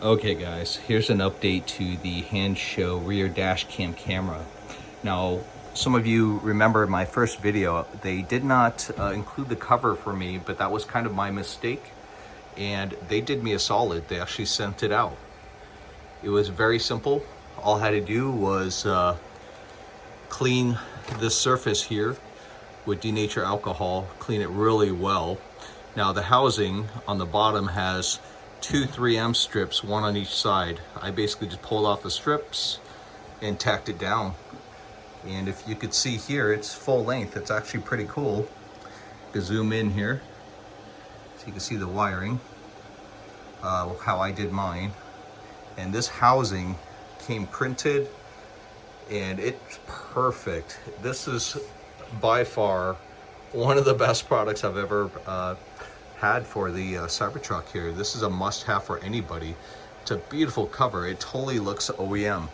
Okay guys, here's an update to the Hansshow rear dash cam camera. Now, some of you remember my first video, they did not include the cover for me, but that was kind of my mistake. And they did me a solid, they actually sent it out. It was very simple. All I had to do was clean this surface here with denature alcohol, clean it really well. Now the housing on the bottom has two 3M strips, one on each side. I basically just pulled off the strips and tacked it down. And if you could see here, it's full length. It's actually pretty cool. You can zoom in here so you can see the wiring, how I did mine. And this housing came printed and it's perfect. This is by far one of the best products I've ever had for the Cybertruck here. This is a must-have for anybody. It's a beautiful cover. It totally looks OEM.